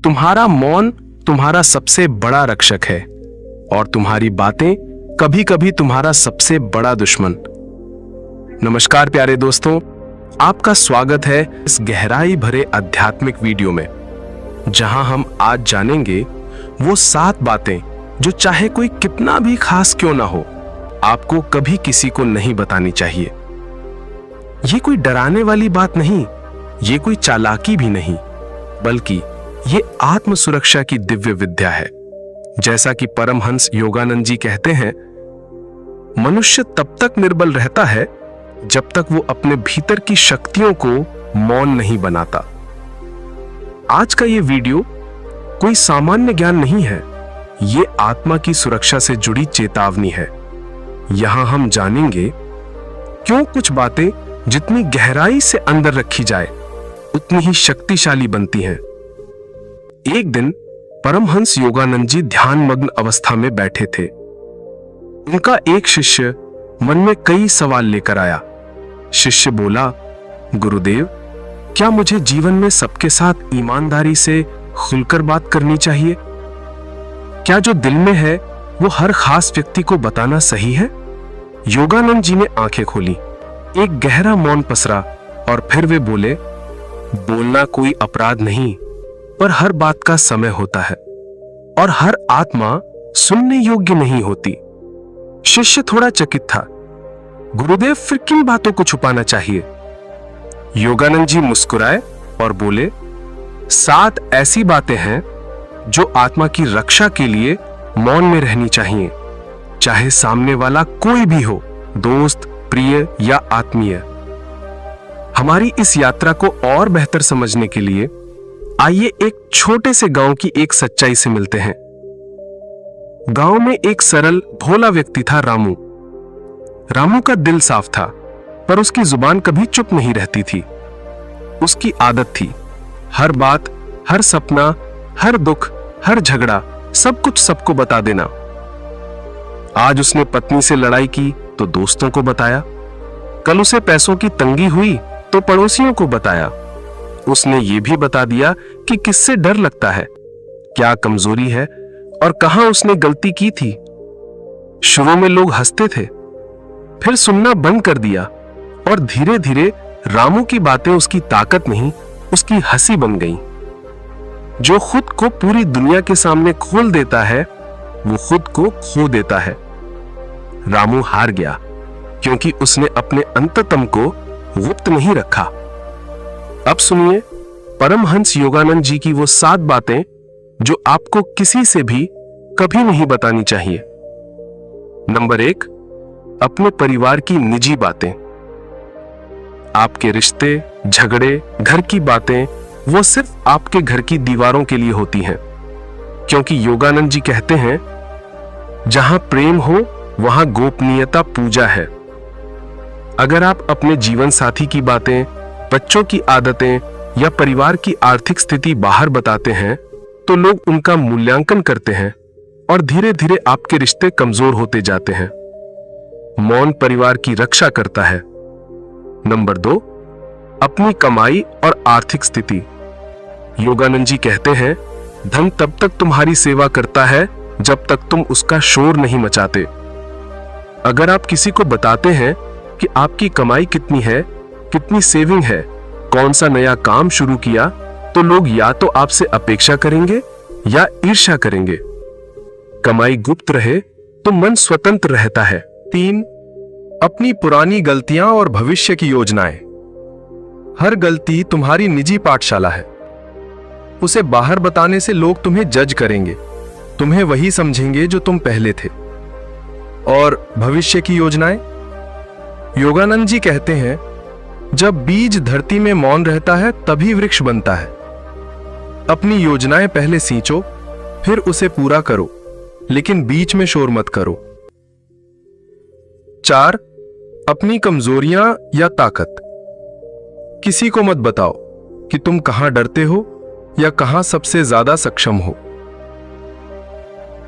तुम्हारा मौन तुम्हारा सबसे बड़ा रक्षक है और तुम्हारी बातें कभी कभी तुम्हारा सबसे बड़ा दुश्मन। नमस्कार प्यारे दोस्तों, आपका स्वागत है इस गहराई भरे आध्यात्मिक वीडियो में, जहां हम आज जानेंगे वो 7 बातें जो चाहे कोई कितना भी खास क्यों ना हो, आपको कभी किसी को नहीं बतानी चाहिए। ये कोई डराने वाली बात नहीं, ये कोई चालाकी भी नहीं, बल्कि ये आत्म सुरक्षा की दिव्य विद्या है। जैसा कि परमहंस योगानंद जी कहते हैं, मनुष्य तब तक निर्बल रहता है जब तक वो अपने भीतर की शक्तियों को मौन नहीं बनाता। आज का ये वीडियो कोई सामान्य ज्ञान नहीं है, ये आत्मा की सुरक्षा से जुड़ी चेतावनी है। यहां हम जानेंगे क्यों कुछ बातें जितनी गहराई से अंदर रखी जाए उतनी ही शक्तिशाली बनती हैं। एक दिन परमहंस योगानंद जी ध्यानमग्न अवस्था में बैठे थे। उनका एक शिष्य मन में कई सवाल लेकर आया। शिष्य बोला, गुरुदेव, क्या मुझे जीवन में सबके साथ ईमानदारी से खुलकर बात करनी चाहिए? क्या जो दिल में है वो हर खास व्यक्ति को बताना सही है? योगानंद जी ने आंखें खोली, एक गहरा मौन पसरा और फिर वे बोले, बोलना कोई अपराध नहीं, पर हर बात का समय होता है और हर आत्मा सुनने योग्य नहीं होती। शिष्य थोड़ा चकित था। गुरुदेव, फिर किन बातों को छुपाना चाहिए? योगानंद जी मुस्कुराए और बोले, 7 ऐसी बातें हैं जो आत्मा की रक्षा के लिए मौन में रहनी चाहिए, चाहे सामने वाला कोई भी हो, दोस्त, प्रिय या आत्मीय। हमारी इस यात्रा को और बेहतर समझने के लिए आइए एक छोटे से गांव की एक सच्चाई से मिलते हैं। गांव में एक सरल भोला व्यक्ति था, रामू। रामू का दिल साफ था, पर उसकी जुबान कभी चुप नहीं रहती थी। उसकी आदत थी हर बात, हर सपना, हर दुख, हर झगड़ा, सब कुछ सबको बता देना। आज उसने पत्नी से लड़ाई की तो दोस्तों को बताया, कल उसे पैसों की तंगी हुई तो पड़ोसियों को बताया। उसने ये भी बता दिया कि किससे डर लगता है, क्या कमजोरी है और कहां उसने गलती की थी। शुरू में लोग हंसते थे, फिर सुनना बंद कर दिया और धीरे धीरे रामू की बातें उसकी ताकत नहीं, उसकी हंसी बन गईं। जो खुद को पूरी दुनिया के सामने खोल देता है वो खुद को खो देता है। रामू हार गया क्योंकि उसने अपने अंततम को गुप्त नहीं रखा। अब सुनिए परमहंस योगानंद जी की वो 7 बातें जो आपको किसी से भी कभी नहीं बतानी चाहिए। नंबर 1, अपने परिवार की निजी बातें। आपके रिश्ते, झगड़े, घर की बातें वो सिर्फ आपके घर की दीवारों के लिए होती हैं, क्योंकि योगानंद जी कहते हैं, जहां प्रेम हो वहां गोपनीयता पूजा है। अगर आप अपने जीवन साथी की बातें, बच्चों की आदतें या परिवार की आर्थिक स्थिति बाहर बताते हैं तो लोग उनका मूल्यांकन करते हैं और धीरे धीरे आपके रिश्ते कमजोर होते जाते हैं। मौन परिवार की रक्षा करता है। नंबर 2, अपनी कमाई और आर्थिक स्थिति। योगानंद जी कहते हैं, धन तब तक तुम्हारी सेवा करता है जब तक तुम उसका शोर नहीं मचाते। अगर आप किसी को बताते हैं कि आपकी कमाई कितनी है, कितनी सेविंग है, कौन सा नया काम शुरू किया, तो लोग या तो आपसे अपेक्षा करेंगे या ईर्ष्या करेंगे। कमाई गुप्त रहे तो मन स्वतंत्र रहता है। 3, अपनी पुरानी गलतियां और भविष्य की योजनाएं। हर गलती तुम्हारी निजी पाठशाला है। उसे बाहर बताने से लोग तुम्हें जज करेंगे, तुम्हें वही समझेंगे जो तुम पहले थे। और भविष्य की योजनाएं, योगानंद जी कहते हैं, जब बीज धरती में मौन रहता है तभी वृक्ष बनता है। अपनी योजनाएं पहले सींचो, फिर उसे पूरा करो, लेकिन बीच में शोर मत करो। 4, अपनी कमजोरियां या ताकत। किसी को मत बताओ कि तुम कहां डरते हो या कहां सबसे ज्यादा सक्षम हो।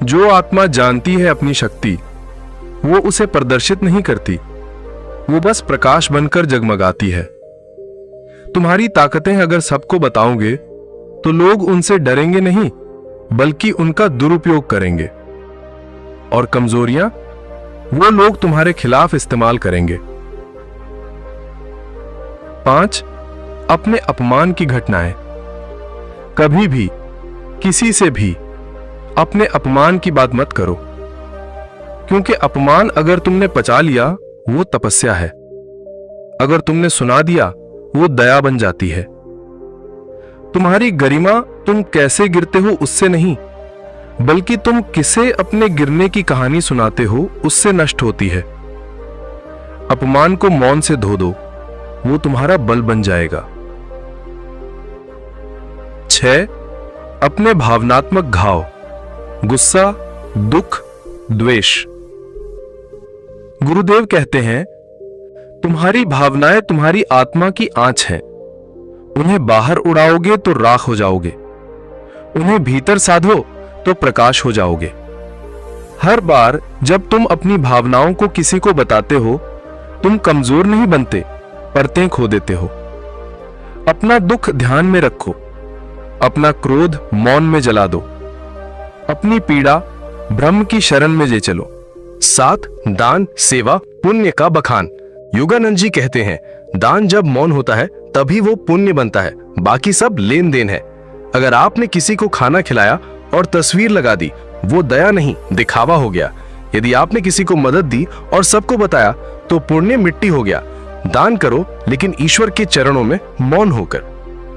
जो आत्मा जानती है अपनी शक्ति, वो उसे प्रदर्शित नहीं करती, वो बस प्रकाश बनकर जगमगाती है। तुम्हारी ताकतें अगर सबको बताओगे तो लोग उनसे डरेंगे नहीं, बल्कि उनका दुरुपयोग करेंगे। और कमजोरियां वो लोग तुम्हारे खिलाफ इस्तेमाल करेंगे। 5. अपने अपमान की घटनाएं। कभी भी किसी से भी अपने अपमान की बात मत करो, क्योंकि अपमान अगर तुमने पचा लिया वो तपस्या है, अगर तुमने सुना दिया वो दया बन जाती है। तुम्हारी गरिमा तुम कैसे गिरते हो उससे नहीं, बल्कि तुम किसे अपने गिरने की कहानी सुनाते हो उससे नष्ट होती है। अपमान को मौन से धो दो, वो तुम्हारा बल बन जाएगा। 6. अपने भावनात्मक घाव। गुस्सा, दुख, द्वेष। गुरुदेव कहते हैं, तुम्हारी भावनाएं तुम्हारी आत्मा की आंच हैं। उन्हें बाहर उड़ाओगे तो राख हो जाओगे, उन्हें भीतर साधो तो प्रकाश हो जाओगे। हर बार जब तुम अपनी भावनाओं को किसी को बताते हो, तुम कमजोर नहीं बनते, परतें खो देते हो। अपना दुख ध्यान में रखो, अपना क्रोध मौन में जला दो, अपनी पीड़ा ब्रह्म की शरण में ले चलो। 7. दान, सेवा, पुण्य का बखान। योगानंद जी कहते हैं, दान जब मौन होता है तभी वो पुण्य बनता है, बाकी सब लेन देन है। अगर आपने किसी को खाना खिलाया और तस्वीर लगा दी, वो दया नहीं दिखावा हो गया। यदि आपने किसी को मदद दी और सबको बताया, तो पुण्य मिट्टी हो गया। दान करो, लेकिन ईश्वर के चरणों में मौन होकर।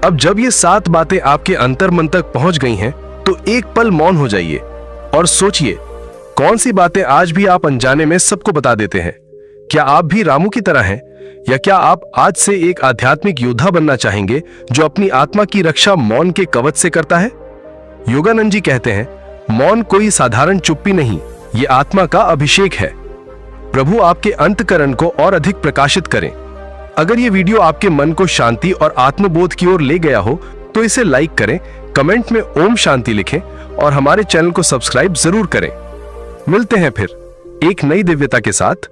अब जब ये 7 बातें आपके अंतर मन तक पहुंच गई हैं, तो एक पल मौन हो जाइए और सोचिए, कौन सी बातें आज भी आप अनजाने में सबको बता देते हैं। क्या आप भी रामू की तरह हैं, या क्या आप आज से एक आध्यात्मिक योद्धा बनना चाहेंगे जो अपनी आत्मा की रक्षा मौन के कवच से करता है? योगानंद जी कहते हैं, मौन कोई साधारण चुप्पी नहीं, ये आत्मा का अभिषेक है। प्रभु आपके अंतःकरण को और अधिक प्रकाशित करें। अगर ये वीडियो आपके मन को शांति और आत्मबोध की ओर ले गया हो, तो इसे लाइक करें, कमेंट में ओम शांति लिखें और हमारे चैनल को सब्सक्राइब जरूर करें। मिलते हैं फिर एक नई दिव्यता के साथ।